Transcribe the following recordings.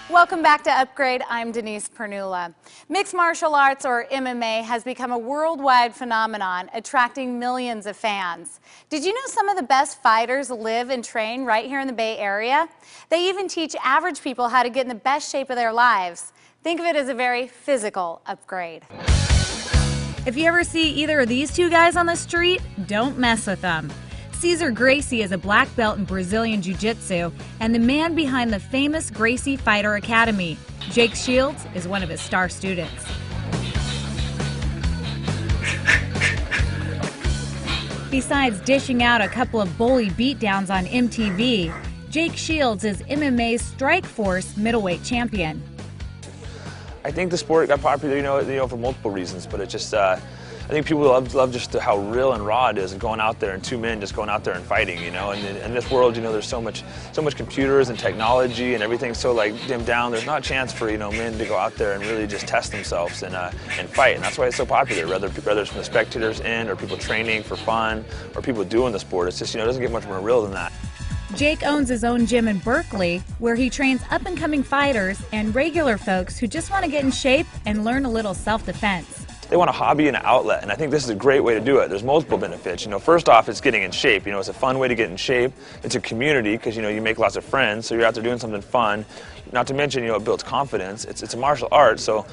Welcome back to Upgrade. I'm Denise Pernula. Mixed martial arts, or MMA, has become a worldwide phenomenon, attracting millions of fans. Did you know some of the best fighters live and train right here in the Bay Area? They even teach average people how to get in the best shape of their lives. Think of it as a very physical upgrade. If you ever see either of these two guys on the street, don't mess with them. Cesar Gracie is a black belt in Brazilian Jiu-Jitsu and the man behind the famous Gracie Fighter Academy. Jake Shields is one of his star students. Besides dishing out a couple of bully beatdowns on MTV, Jake Shields is MMA's Strikeforce middleweight champion. I think the sport got popular, for multiple reasons, but it just, I think people love just how real and raw it is, going out there and two men just going out there and fighting, And in this world, there's so much computers and technology and everything's so dimmed down. There's not a chance for men to go out there and really just test themselves and fight, and that's why it's so popular. Whether it's from the spectators end or people training for fun or people doing the sport, it's just it doesn't get much more real than that. Jake owns his own gym in Berkeley, where he trains up-and-coming fighters and regular folks who just want to get in shape and learn a little self-defense. They want a hobby and an outlet, and I think this is a great way to do it. There's multiple benefits. First off, it's getting in shape. It's a fun way to get in shape. It's a community because you make lots of friends, so you're out there doing something fun. Not to mention, it builds confidence. It's a martial art, so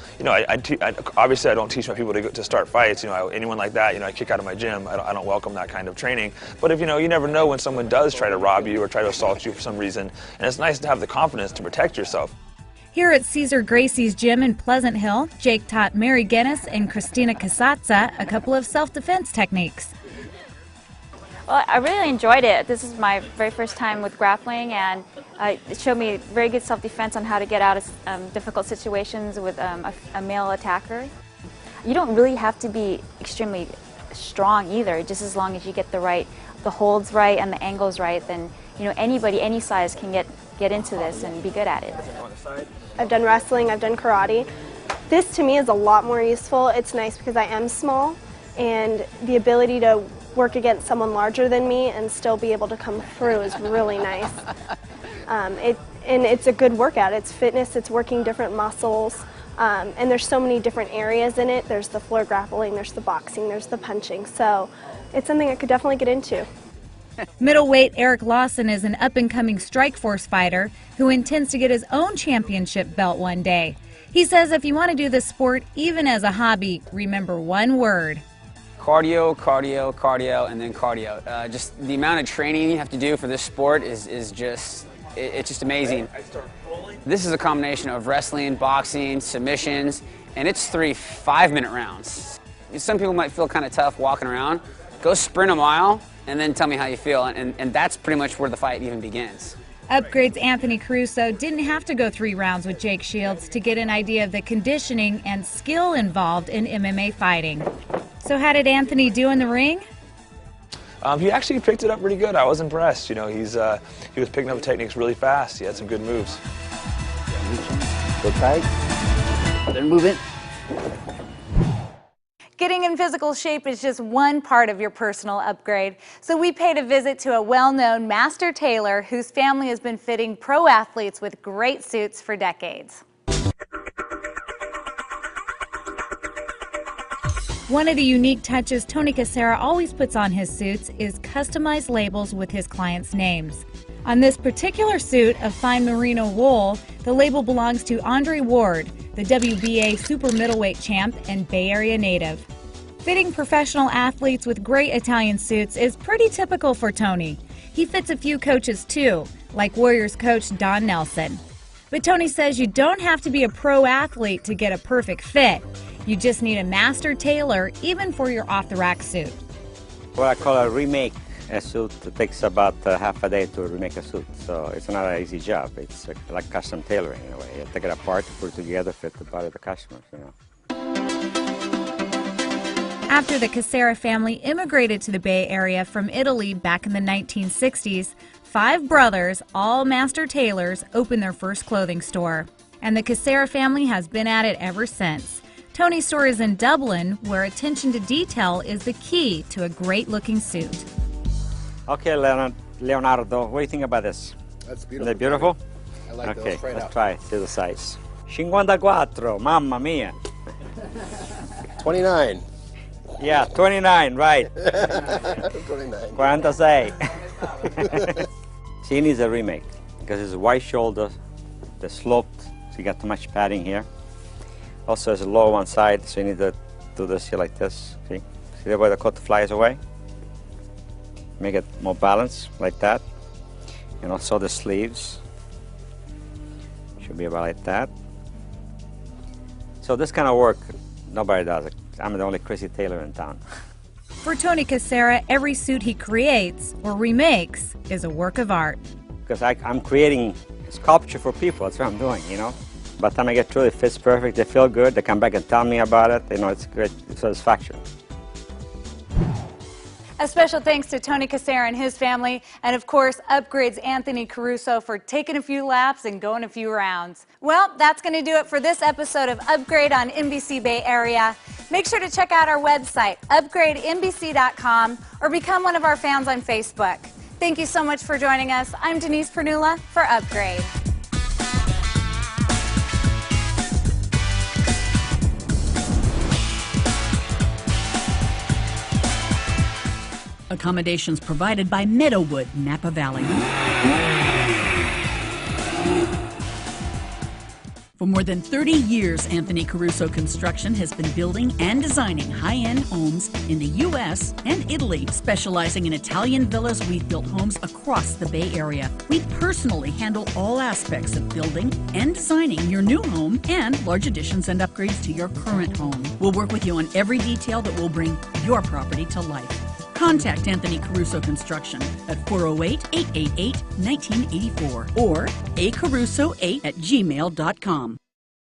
obviously I don't teach my people to start fights. Anyone like that, I kick out of my gym. I don't welcome that kind of training. But if you never know when someone does try to rob you or try to assault you for some reason, and it's nice to have the confidence to protect yourself. Here at Cesar Gracie's gym in Pleasant Hill, Jake taught Mary Guinness and Christina Casazza a couple of self-defense techniques. Well, I really enjoyed it. This is my very first time with grappling, and it showed me very good self-defense on how to get out of difficult situations with a male attacker. You don't really have to be extremely strong either, just as long as you get the holds right and the angles right, then anybody, any size can get into this and be good at it. I've done wrestling, I've done karate. This to me is a lot more useful. It's nice because I am small, and the ability to work against someone larger than me and still be able to come through is really nice. And it's a good workout. It's fitness, it's working different muscles, and there's so many different areas in it. There's the floor grappling, there's the boxing, there's the punching. So it's something I could definitely get into. Middleweight Eric Lawson is an up-and-coming Strikeforce fighter who intends to get his own championship belt one day. He says if you want to do this sport even as a hobby, remember one word. Cardio, cardio, cardio, and then cardio. Just the amount of training you have to do for this sport is just amazing. This is a combination of wrestling, boxing, submissions, and it's 3 5-minute rounds. Some people might feel kind of tough walking around. Go sprint a mile and then tell me how you feel, and that's pretty much where the fight even begins. Upgrade's Anthony Caruso didn't have to go 3 rounds with Jake Shields to get an idea of the conditioning and skill involved in MMA fighting. So how did Anthony do in the ring? He actually picked it up pretty good. I was impressed. He was picking up techniques really fast. He had some good moves. Go tight. Then move it. Getting in physical shape is just one part of your personal upgrade. So we paid a visit to a well-known master tailor whose family has been fitting pro athletes with great suits for decades. One of the unique touches Tony Caruso always puts on his suits is customized labels with his clients' names. On this particular suit of fine merino wool, the label belongs to Andre Ward, the WBA super middleweight champ and Bay Area native. Fitting professional athletes with great Italian suits is pretty typical for Tony. He fits a few coaches too, like Warriors coach Don Nelson. But Tony says you don't have to be a pro athlete to get a perfect fit. You just need a master tailor, even for your off-the-rack suit. What I call a remake. A suit takes about half a day to remake a suit, so it's not an easy job. It's like custom tailoring in a way. You take it apart, put it together, fit the body of the customers, After the Caruso family immigrated to the Bay Area from Italy back in the 1960s, 5 brothers, all master tailors, opened their first clothing store. And the Caruso family has been at it ever since. Tony's store is in Dublin, where attention to detail is the key to a great-looking suit. Okay, Leonardo, what do you think about this? That's beautiful. Isn't that beautiful? I like Okay, those straight let's out. try it. See the size. 54, mamma mia. 29. Yeah, 29, right. 29. 46. She needs a remake because it's wide shoulder, the sloped, so you got too much padding here. Also, it's low one side, so you need to do this here like this. See the way the coat flies away? Make it more balanced, like that. And also the sleeves should be about like that. So this kind of work, nobody does it. I'm the only crazy tailor in town. For Tony Caruso, every suit he creates or remakes is a work of art. Because I'm creating sculpture for people, that's what I'm doing, you know. By the time I get through, it fits perfect, they feel good, they come back and tell me about it, you know, it's great satisfaction. A special thanks to Tony Caruso and his family, and of course, Upgrade's Anthony Caruso for taking a few laps and going a few rounds. Well, that's going to do it for this episode of Upgrade on NBC Bay Area. Make sure to check out our website, upgradenbc.com, or become one of our fans on Facebook. Thank you so much for joining us. I'm Denise Pernula for Upgrade. Accommodations provided by Meadowwood, Napa Valley. For more than 30 years, Anthony Caruso Construction has been building and designing high-end homes in the U.S. and Italy. Specializing in Italian villas, we've built homes across the Bay Area. We personally handle all aspects of building and designing your new home and large additions and upgrades to your current home. We'll work with you on every detail that will bring your property to life. Contact Anthony Caruso Construction at 408-888-1984 or acaruso8@gmail.com.